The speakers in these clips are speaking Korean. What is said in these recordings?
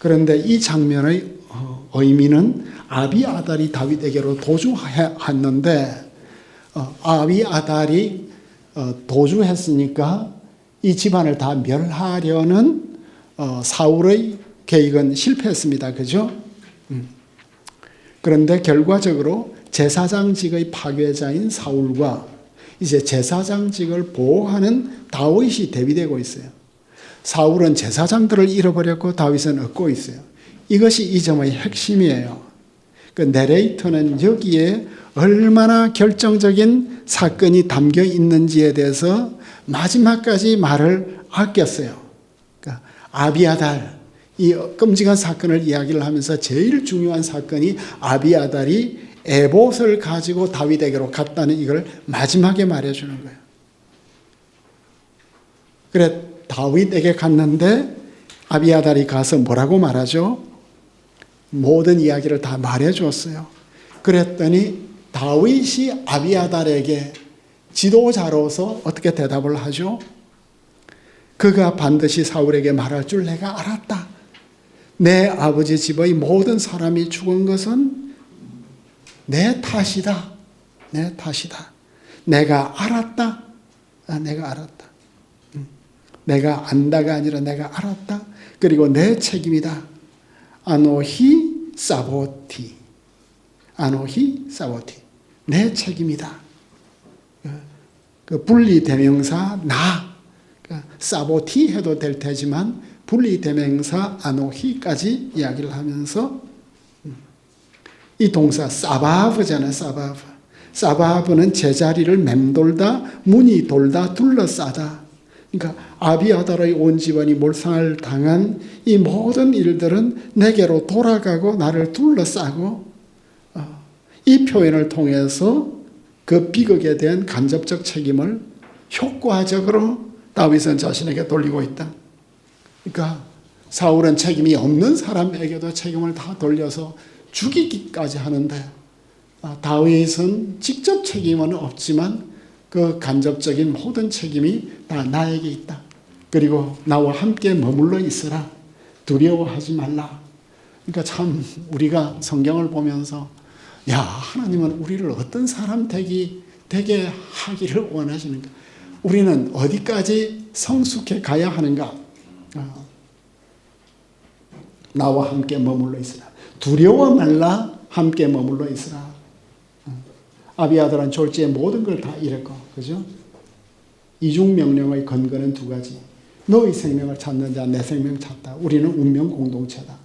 그런데 이 장면의 의미는 아비아달이 다윗에게로 도주했는데 아비아달이 도주했으니까 이 집안을 다 멸하려는 사울의 계획은 실패했습니다. 그죠? 그런데 결과적으로 제사장직의 파괴자인 사울과 이제 제사장직을 보호하는 다윗이 대비되고 있어요. 사울은 제사장들을 잃어버렸고 다윗은 얻고 있어요. 이것이 이 점의 핵심이에요. 그 내레이터는 여기에 얼마나 결정적인 사건이 담겨 있는지에 대해서 마지막까지 말을 아꼈어요. 그러니까 아비아달, 이 끔찍한 사건을 이야기를 하면서 제일 중요한 사건이 아비아달이 에봇을 가지고 다윗에게로 갔다는 이걸 마지막에 말해주는 거예요. 그래 다윗에게 갔는데 아비아달이 가서 뭐라고 말하죠? 모든 이야기를 다 말해줬어요. 그랬더니 다윗이 아비아달에게 지도자로서 어떻게 대답을 하죠? 그가 반드시 사울에게 말할 줄 내가 알았다. 내 아버지 집의 모든 사람이 죽은 것은 내 탓이다. 내 탓이다. 내가 알았다. 내가 알았다. 내가 안다가 아니라 내가 알았다. 그리고 내 책임이다. 아노히 사보티. 아노히 사보티. 내 책임이다. 그 분리대명사 나. 사보티 해도 될 테지만 분리대명사 아노히까지 이야기를 하면서 이 동사 사바브잖아요. 사바브. 사바브는 제자리를 맴돌다, 문이 돌다, 둘러싸다. 그러니까 아비아달의 온 집안이 몰상을 당한 이 모든 일들은 내게로 돌아가고 나를 둘러싸고 이 표현을 통해서 그 비극에 대한 간접적 책임을 효과적으로 다윗은 자신에게 돌리고 있다. 그러니까 사울은 책임이 없는 사람에게도 책임을 다 돌려서 죽이기까지 하는데 다윗은 직접 책임은 없지만 그 간접적인 모든 책임이 다 나에게 있다. 그리고 나와 함께 머물러 있으라. 두려워하지 말라. 그러니까 참 우리가 성경을 보면서 야 하나님은 우리를 어떤 사람 되게 하기를 원하시는가. 우리는 어디까지 성숙해 가야 하는가. 나와 함께 머물러 있으라. 두려워 말라. 함께 머물러 있으라. 아비아달은 졸지에 모든 걸 다 잃었고, 그죠? 이중명령의 근거는 두 가지. 너의 생명을 찾는 자, 내 생명 찾다. 우리는 운명 공동체다.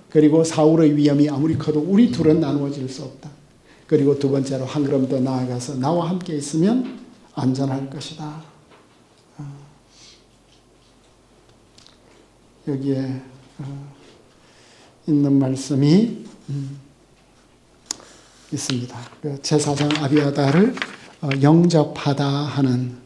그리고 사울의 위험이 아무리 커도 우리 둘은 나누어질 수 없다. 그리고 두 번째로 한 걸음 더 나아가서 나와 함께 있으면 안전할 것이다. 여기에 있는 말씀이 있습니다. 제사장 아비아달을 영접하다 하는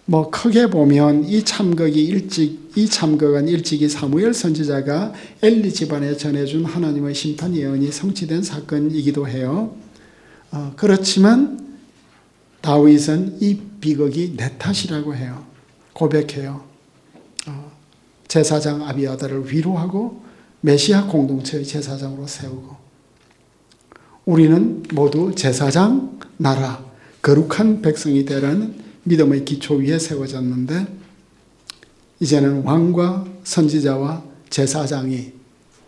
뭐 크게 보면 이 참극은 일찍이 사무엘 선지자가 엘리 집안에 전해준 하나님의 심판 예언이 성취된 사건이기도 해요. 그렇지만 다윗은 이 비극이 내 탓이라고 해요. 고백해요. 제사장 아비아달을 위로하고 메시아 공동체의 제사장으로 세우고 우리는 모두 제사장 나라 거룩한 백성이 되라는 믿음의 기초 위에 세워졌는데 이제는 왕과 선지자와 제사장이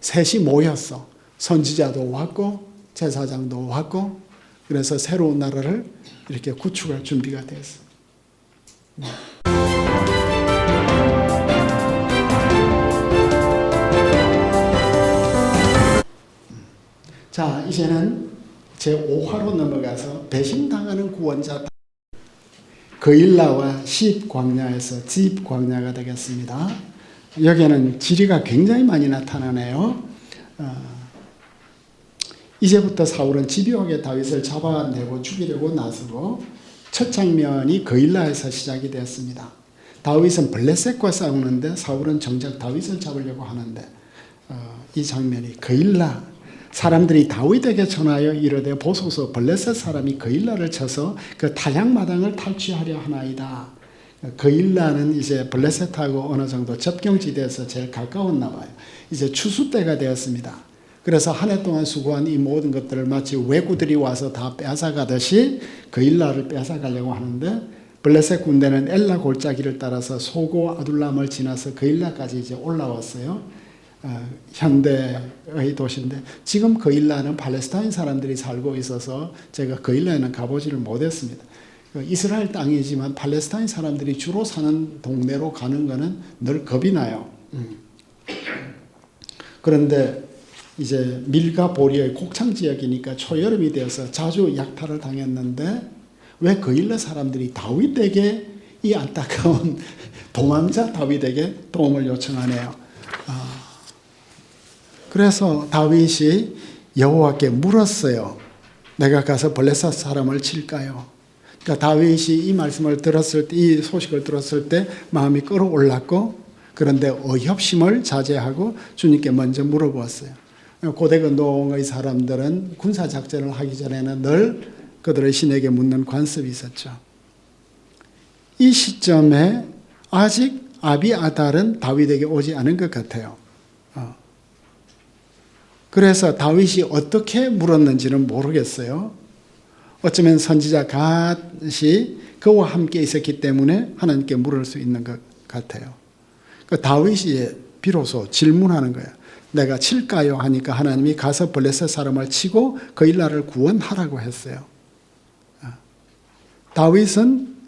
셋이 모였어. 선지자도 왔고 제사장도 왔고 그래서 새로운 나라를 이렇게 구축할 준비가 됐어. 자, 이제는 제5화로 넘어가서 배신당하는 구원자 그일라와 십 광야에서 집 광야가 되겠습니다. 여기에는 지리가 굉장히 많이 나타나네요. 이제부터 사울은 집요하게 다윗을 잡아내고 죽이려고 나서고 첫 장면이 그일라에서 시작이 되었습니다. 다윗은 블레셋과 싸우는데 사울은 정작 다윗을 잡으려고 하는데 이 장면이 그일라 사람들이 다윗에게 전하여 이르되 보소서 블레셋 사람이 그일라를 쳐서 그 타작마당을 탈취하려 하나이다. 그일라는 이제 블레셋하고 어느 정도 접경지대에서 제일 가까웠나 봐요. 이제 추수 때가 되었습니다. 그래서 한 해 동안 수고한 이 모든 것들을 마치 왜구들이 와서 다 뺏어가듯이 그일라를 뺏어가려고 하는데 블레셋 군대는 엘라 골짜기를 따라서 소고 아둘람을 지나서 그일라까지 이제 올라왔어요. 현대의 도시인데 지금 그일라는 팔레스타인 사람들이 살고 있어서 제가 그일라에는 가보지를 못했습니다. 이스라엘 땅이지만 팔레스타인 사람들이 주로 사는 동네로 가는 것은 늘 겁이 나요. 그런데 이제 밀과 보리의 곡창 지역이니까 초여름이 되어서 자주 약탈을 당했는데 왜 그일라 사람들이 다윗에게 이 안타까운 도망자 다윗에게 도움을 요청하네요. 그래서 다윗이 여호와께 물었어요. 내가 가서 블레셋 사람을 칠까요? 그러니까 다윗이 이 말씀을 들었을 때, 이 소식을 들었을 때 마음이 끌어올랐고, 그런데 어협심을 자제하고 주님께 먼저 물어보았어요. 고대 근동의 사람들은 군사 작전을 하기 전에는 늘 그들의 신에게 묻는 관습이 있었죠. 이 시점에 아직 아비아달은 다윗에게 오지 않은 것 같아요. 그래서 다윗이 어떻게 물었는지는 모르겠어요. 어쩌면 선지자 갓이 그와 함께 있었기 때문에 하나님께 물을 수 있는 것 같아요. 다윗이 비로소 질문하는 거예요. 내가 칠까요? 하니까 하나님이 가서 블레셋 사람을 치고 그일라를 구원하라고 했어요.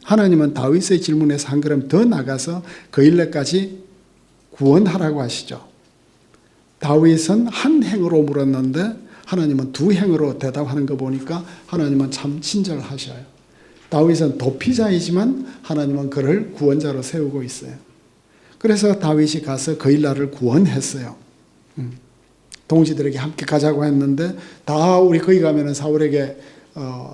하나님은 다윗의 질문에서 한 걸음 더 나가서 그일라까지 구원하라고 하시죠. 다윗은 한 행으로 물었는데 하나님은 두 행으로 대답하는 거 보니까 하나님은 참 친절하셔요. 다윗은 도피자이지만 하나님은 그를 구원자로 세우고 있어요. 그래서 다윗이 가서 그일라를 구원했어요. 동지들에게 함께 가자고 했는데 다 우리 거기 가면은 사울에게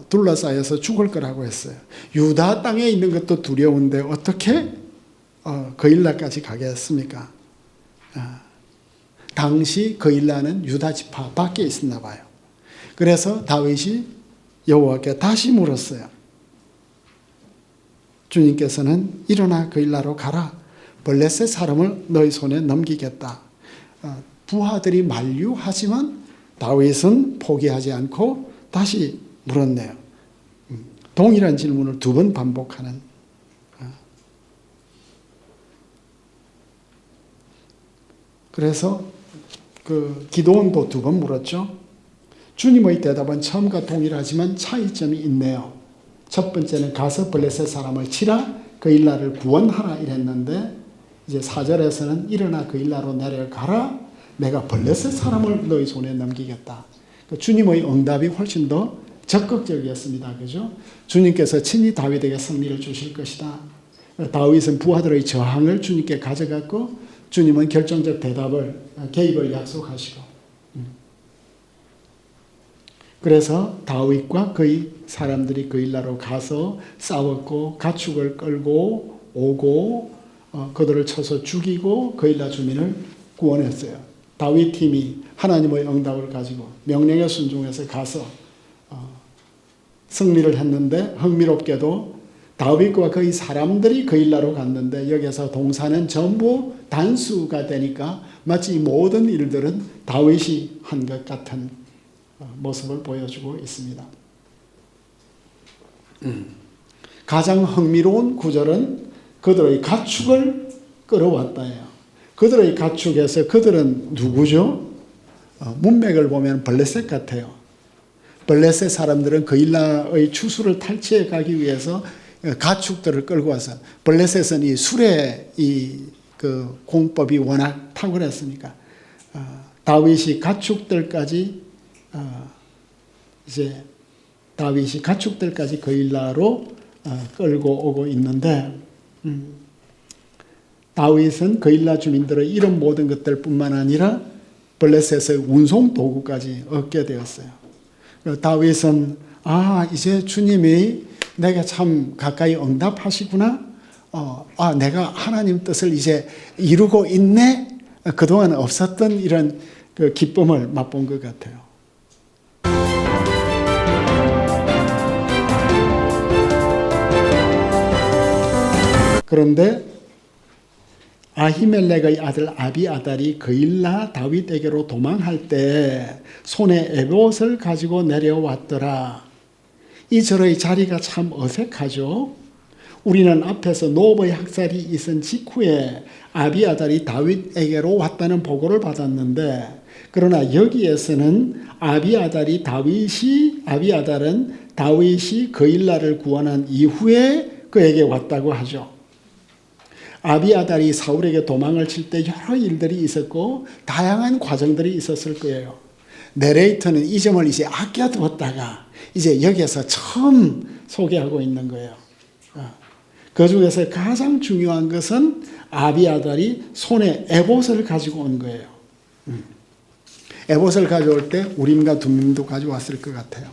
둘러싸여서 죽을 거라고 했어요. 유다 땅에 있는 것도 두려운데 어떻게 그일라까지 가겠습니까? 당시 그일라는 유다 지파 밖에 있었나 봐요. 그래서 다윗이 여호와께 다시 물었어요. 주님께서는 일어나 그일라로 가라. 블레셋 사람을 너희 손에 넘기겠다. 부하들이 만류하지만 다윗은 포기하지 않고 다시 물었네요. 동일한 질문을 두 번 반복하는. 그래서 기도원도 두 번 물었죠. 주님의 대답은 처음과 동일하지만 차이점이 있네요. 첫 번째는 가서 블레셋 사람을 치라 그일라를 구원하라 이랬는데 이제 4절에서는 일어나 그일라로 내려가라 내가 블레셋 사람을 너희 손에 넘기겠다. 주님의 응답이 훨씬 더 적극적이었습니다. 그죠? 주님께서 친히 다윗에게 승리를 주실 것이다. 다윗은 부하들의 저항을 주님께 가져갔고 주님은 결정적 개입을 약속하시고 그래서 다윗과 그의 사람들이 그일라로 가서 싸웠고 가축을 끌고 오고 그들을 쳐서 죽이고 그일라 주민을 구원했어요. 다윗 팀이 하나님의 응답을 가지고 명령에 순종해서 가서 승리를 했는데 흥미롭게도 다윗과 그의 사람들이 그일라로 갔는데 여기서 동사는 전부 단수가 되니까 마치 이 모든 일들은 다윗이 한 것 같은 모습을 보여주고 있습니다. 가장 흥미로운 구절은 그들의 가축을 끌어왔다예요. 그들의 가축에서 그들은 누구죠? 문맥을 보면 블레셋 같아요. 블레셋 사람들은 그일라의 추수를 탈취해 가기 위해서 가축들을 끌고 와서 블레셋은 이 술의 그 공법이 워낙 탁월했으니까 다윗이 가축들까지 그일라로 끌고 오고 있는데 다윗은 그일라 주민들의 이런 모든 것들뿐만 아니라 블레셋의 운송 도구까지 얻게 되었어요. 다윗은 이제 주님이 내가 참 가까이 응답하시구나. 내가 하나님 뜻을 이제 이루고 있네. 그동안 없었던 이런 그 기쁨을 맛본 것 같아요. 그런데 아히멜렉의 아들 아비아달이 그일라 다윗에게로 도망할 때 손에 에봇을 가지고 내려왔더라. 이 절의 자리가 참 어색하죠. 우리는 앞에서 노브의 학살이 있은 직후에 아비아달이 다윗에게로 왔다는 보고를 받았는데, 그러나 여기에서는 아비아달은 다윗이 그일라를 구원한 이후에 그에게 왔다고 하죠. 아비아달이 사울에게 도망을 칠 때 여러 일들이 있었고 다양한 과정들이 있었을 거예요. 내레이터는 이 점을 이제 아껴두었다가 이제 여기에서 처음 소개하고 있는 거예요. 그 중에서 가장 중요한 것은 아비아달이 손에 에봇을 가지고 온 거예요. 에봇을 가져올 때 우림과 둠림도 가져왔을 것 같아요.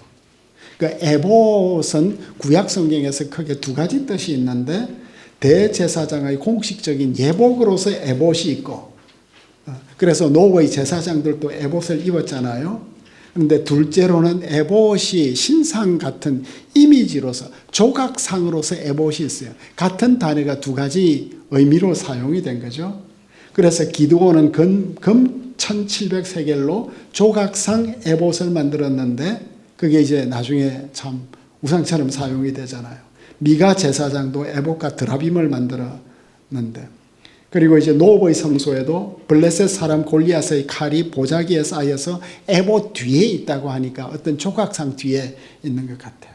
그 에봇은 구약 성경에서 크게 두 가지 뜻이 있는데, 대제사장의 공식적인 예복으로서 에봇이 있고, 그래서 노의 제사장들도 에봇을 입었잖아요. 그런데 둘째로는 에봇이 신상 같은 이미지로서, 조각상으로서 에봇이 있어요. 같은 단어가 두 가지 의미로 사용이 된 거죠. 그래서 기드온은 금 1700세겔로 조각상 에봇을 만들었는데, 그게 이제 나중에 참 우상처럼 사용이 되잖아요. 미가 제사장도 에봇과 드라빔을 만들었는데, 그리고 이제 노브의 성소에도 블레셋 사람 골리앗의 칼이 보자기에 쌓여서 에봇 뒤에 있다고 하니까 어떤 조각상 뒤에 있는 것 같아요.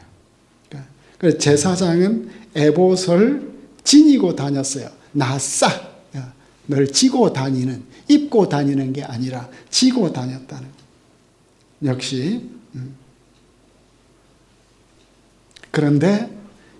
그래서 제사장은 에봇을 지니고 다녔어요. 나싸, 늘 지고 다니는, 입고 다니는 게 아니라 지고 다녔다는 것. 역시 그런데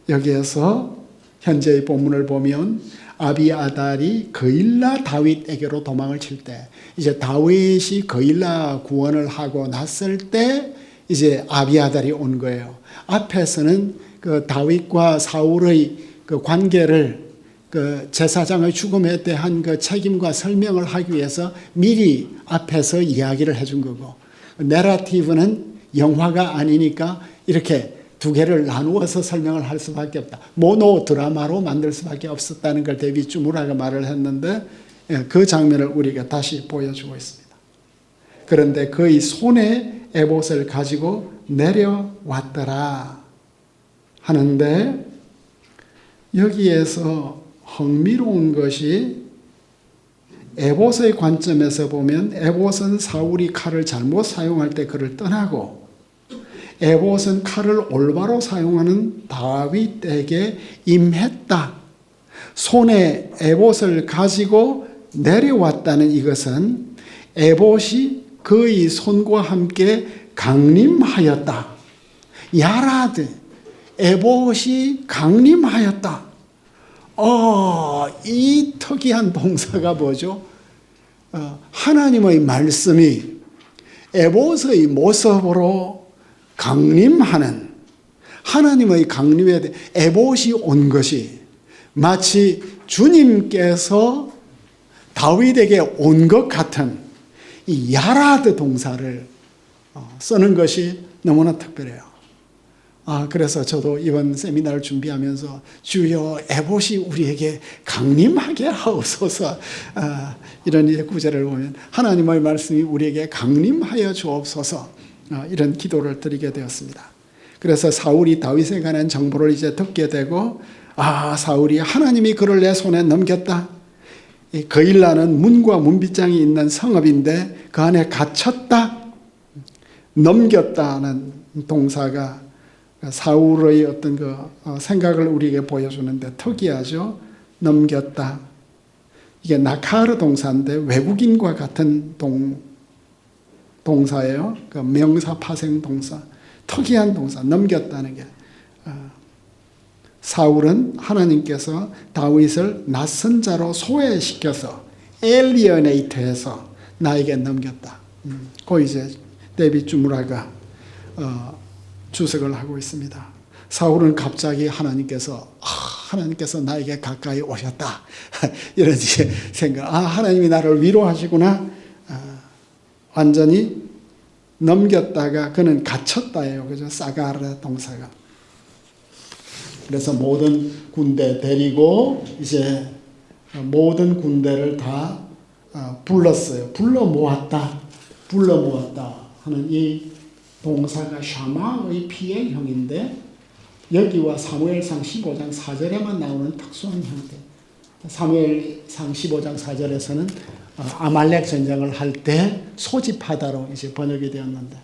여기에서 현재의 본문을 보면 아비아달이 그일라 다윗에게로 도망을 칠 때, 이제 다윗이 그일라 구원을 하고 났을 때 이제 아비아달이 온 거예요. 앞에서는 그 다윗과 사울의 그 관계를, 그 제사장의 죽음에 대한 그 책임과 설명을 하기 위해서 미리 앞에서 이야기를 해준 거고, 내러티브는 영화가 아니니까 이렇게 두 개를 나누어서 설명을 할 수밖에 없다. 모노 드라마로 만들 수밖에 없었다는 걸 데이빗 주무라가 말을 했는데, 그 장면을 우리가 다시 보여주고 있습니다. 그런데 그의 손에 에봇을 가지고 내려왔더라 하는데, 여기에서 흥미로운 것이 에봇의 관점에서 보면 에봇은 사울이 칼을 잘못 사용할 때 그를 떠나고, 에봇은 칼을 올바로 사용하는 다윗에게 임했다. 손에 에봇을 가지고 내려왔다는 이것은 에봇이 그의 손과 함께 강림하였다. 야라드, 에봇이 강림하였다. 이 특이한 동사가 뭐죠? 하나님의 말씀이 에봇의 모습으로 강림하는, 하나님의 강림에 대해 에봇이 온 것이 마치 주님께서 다윗에게 온 것 같은 이 야라드 동사를 쓰는 것이 너무나 특별해요. 그래서 저도 이번 세미나를 준비하면서 주여 에봇이 우리에게 강림하게 하옵소서, 이런 이제 구절을 보면 하나님의 말씀이 우리에게 강림하여 주옵소서, 이런 기도를 드리게 되었습니다. 그래서 사울이 다윗에 관한 정보를 이제 듣게 되고, 사울이 하나님이 그를 내 손에 넘겼다. 그일라는 문과 문빗장이 있는 성읍인데 그 안에 갇혔다. 넘겼다는 동사가 사울의 어떤 그 생각을 우리에게 보여주는데 특이하죠. 넘겼다. 이게 나카르 동사인데 외국인과 같은 동사예요. 그 명사 파생 동사. 특이한 동사, 넘겼다는 게. 사울은 하나님께서 다윗을 낯선 자로 소외시켜서 엘리어네이트해서 나에게 넘겼다. 그 이제 데이빗 주무라가 주석을 하고 있습니다. 사울은 갑자기 하나님께서 나에게 가까이 오셨다. 이런 생각. 하나님이 나를 위로하시구나. 완전히 넘겼다가 그는 갇혔다예요. 그죠? 사가르 동사가. 그래서 모든 군대 데리고 이제 모든 군대를 다 불렀어요. 불러 모았다 하는 이 동사가 샤마의 피해형인데 여기와 사무엘상 15장 4절에만 나오는 특수한 형태. 사무엘상 15장 4절에서는 아말렉 전쟁을 할 때 소집하다로 이제 번역이 되었는데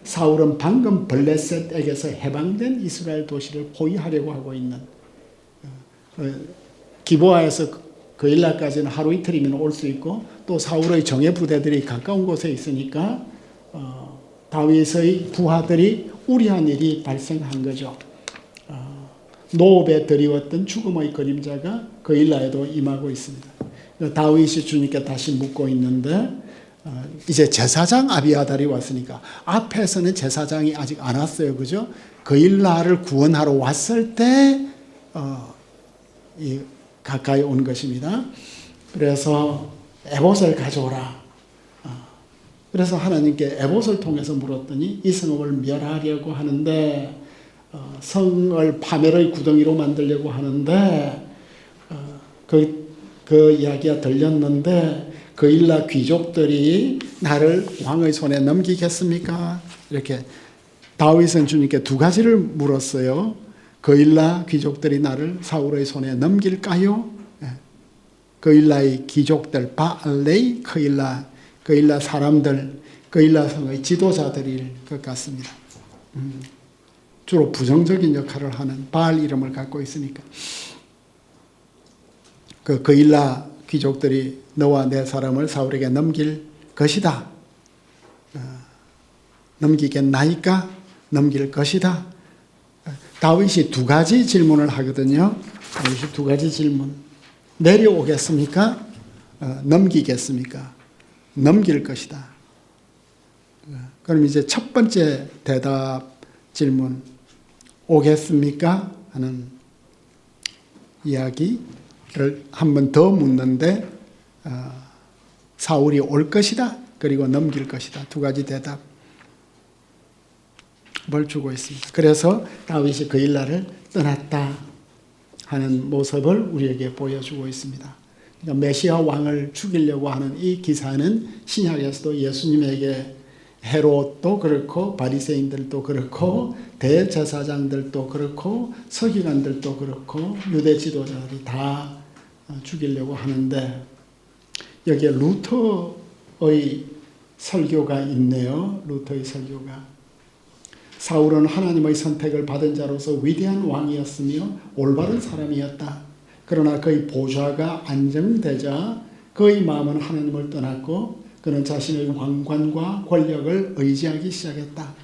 사울은 방금 블레셋에게서 해방된 이스라엘 도시를 포위하려고 하고 있는 기브아에서 그일라까지는 하루 이틀이면 올 수 있고 또 사울의 정예 부대들이 가까운 곳에 있으니까 다윗의 부하들이 우려한 일이 발생한 거죠. 노업에 드리웠던 죽음의 그림자가 그일라에도 임하고 있습니다. 다윗이 주님께 다시 묻고 있는데 이제 제사장 아비아달이 왔으니까 앞에서는 제사장이 아직 안 왔어요. 그죠? 그일라를 구원하러 왔을 때 가까이 온 것입니다. 그래서 에봇을 가져오라. 그래서 하나님께 에봇을 통해서 물었더니 이 성읍을 멸하려고 하는데 성을 파멸의 구덩이로 만들려고 하는데 그 이야기가 들렸는데 그일라 귀족들이 나를 왕의 손에 넘기겠습니까? 이렇게 다윗은 주님께 두 가지를 물었어요. 그일라 귀족들이 나를 사울의 손에 넘길까요? 그일라의 귀족들, 바알레이, 그일라 사람들, 그일라 성의 지도자들일 것 같습니다. 주로 부정적인 역할을 하는 바알 이름을 갖고 있으니까. 그일라 귀족들이 너와 내 사람을 사울에게 넘길 것이다. 넘기겠나이까? 넘길 것이다. 다윗이 두 가지 질문을 하거든요. 다윗이 두 가지 질문. 내려오겠습니까? 넘기겠습니까? 넘길 것이다. 그럼 이제 첫 번째 대답 질문. 오겠습니까? 하는 이야기를 한 번 더 묻는데 사울이 올 것이다. 그리고 넘길 것이다. 두 가지 대답을 주고 있습니다. 그래서 다윗이 그일라를 떠났다 하는 모습을 우리에게 보여주고 있습니다. 그러니까 메시아 왕을 죽이려고 하는 이 기사는 신약에서도 예수님에게 헤롯도 그렇고 바리새인들도 그렇고 대제사장들도 그렇고 서기관들도 그렇고 유대 지도자들이 다 죽이려고 하는데 여기에 루터의 설교가 있네요. 루터의 설교가 사울은 하나님의 선택을 받은 자로서 위대한 왕이었으며 올바른 사람이었다. 그러나 그의 보좌가 안정되자 그의 마음은 하나님을 떠났고 그는 자신의 왕관과 권력을 의지하기 시작했다.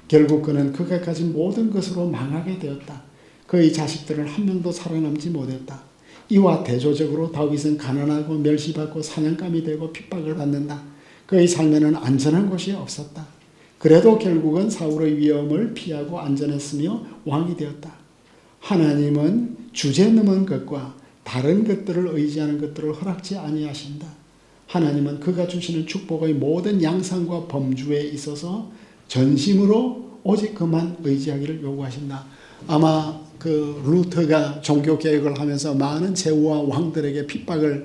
결국 그는 그가 가진 모든 것으로 망하게 되었다. 그의 자식들은 한 명도 살아남지 못했다. 이와 대조적으로 다윗은 가난하고 멸시받고 사냥감이 되고 핍박을 받는다. 그의 삶에는 안전한 곳이 없었다. 그래도 결국은 사울의 위험을 피하고 안전했으며 왕이 되었다. 하나님은 주제넘은 것과 다른 것들을 의지하는 것들을 허락지 아니하신다. 하나님은 그가 주시는 축복의 모든 양상과 범주에 있어서 전심으로 오직 그만 의지하기를 요구하신다. 아마 그 루터가 종교 개혁을 하면서 많은 제후와 왕들에게 핍박을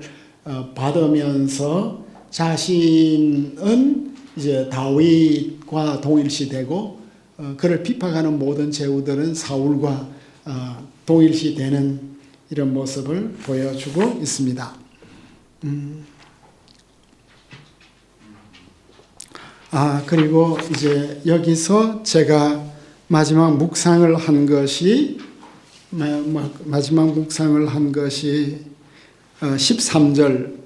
받으면서 자신은 이제 다윗과 동일시되고 그를 핍박하는 모든 제후들은 사울과 동일시되는 이런 모습을 보여주고 있습니다. 그리고 이제 여기서 제가 마지막 묵상을 한 것이 13절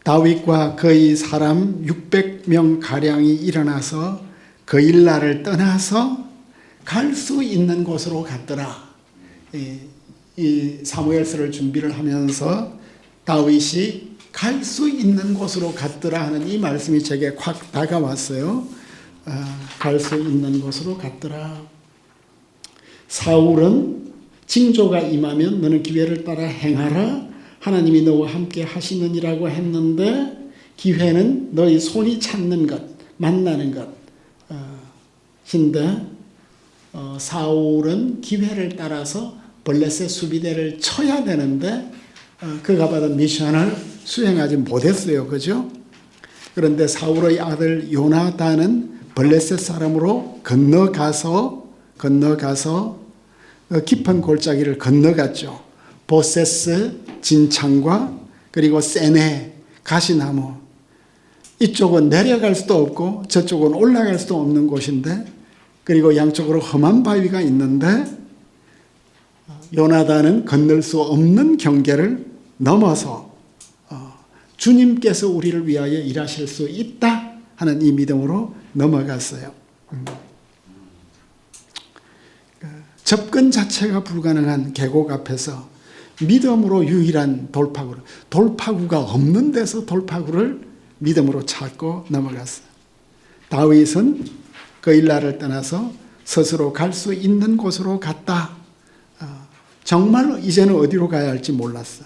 다윗과 그의 사람 600명 가량이 일어나서 그일라를 떠나서 갈 수 있는 곳으로 갔더라. 이 사무엘서를 준비를 하면서 다윗이 갈 수 있는 곳으로 갔더라 하는 이 말씀이 제게 확 다가왔어요. 갈 수 있는 곳으로 갔더라. 사울은 징조가 임하면 너는 기회를 따라 행하라. 하나님이 너와 함께 하시느니라고 했는데 기회는 너희 손이 찾는 것, 만나는 것인데 사울은 기회를 따라서 블레셋 수비대를 쳐야 되는데 그가 받은 미션을 수행하지 못했어요. 그죠? 그런데 사울의 아들 요나단은 블레셋 사람으로 건너가서 깊은 골짜기를 건너갔죠. 보세스 진창과 그리고 세네 가시나무, 이쪽은 내려갈 수도 없고 저쪽은 올라갈 수도 없는 곳인데, 그리고 양쪽으로 험한 바위가 있는데 요나단은 건널 수 없는 경계를 넘어서 주님께서 우리를 위하여 일하실 수 있다 하는 이 믿음으로 넘어갔어요. 접근 자체가 불가능한 계곡 앞에서 믿음으로 유일한 돌파구가 없는 데서 돌파구를 믿음으로 찾고 넘어갔어요. 다윗은 그일라를 떠나서 스스로 갈 수 있는 곳으로 갔다. 정말 이제는 어디로 가야 할지 몰랐어.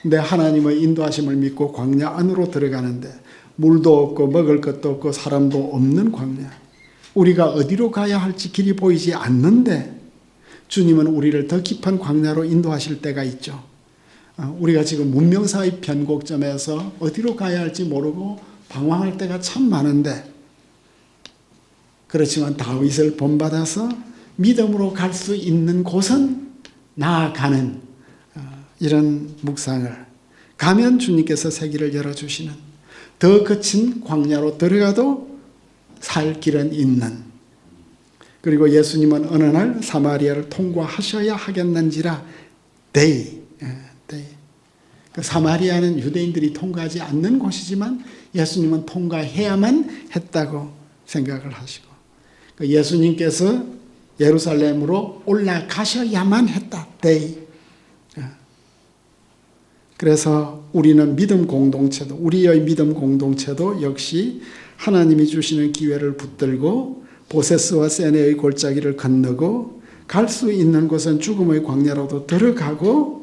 근데 하나님의 인도하심을 믿고 광야 안으로 들어가는데 물도 없고 먹을 것도 없고 사람도 없는 광야. 우리가 어디로 가야 할지 길이 보이지 않는데 주님은 우리를 더 깊은 광야로 인도하실 때가 있죠. 우리가 지금 문명사의 변곡점에서 어디로 가야 할지 모르고 방황할 때가 참 많은데, 그렇지만 다윗을 본받아서 믿음으로 갈 수 있는 곳은 나아가는 이런 묵상을, 가면 주님께서 새 길을 열어주시는, 더 거친 광야로 들어가도 살 길은 있는, 그리고 예수님은 어느 날 사마리아를 통과하셔야 하겠는지라 데이. 그 사마리아는 유대인들이 통과하지 않는 곳이지만 예수님은 통과해야만 했다고 생각을 하시고, 예수님께서 예루살렘으로 올라가셔야만 했다. 데이. 그래서 우리는 믿음 공동체도, 우리의 믿음 공동체도 역시 하나님이 주시는 기회를 붙들고 보세스와 세네의 골짜기를 건너고 갈 수 있는 곳은 죽음의 광야로도 들어가고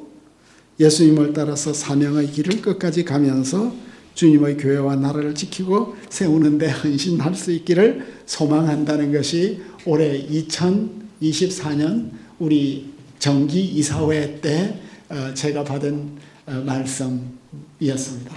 예수님을 따라서 사명의 길을 끝까지 가면서 주님의 교회와 나라를 지키고 세우는 데 헌신할 수 있기를 소망한다는 것이 올해 2024년 우리 정기 이사회 때 제가 받은 말씀이었습니다.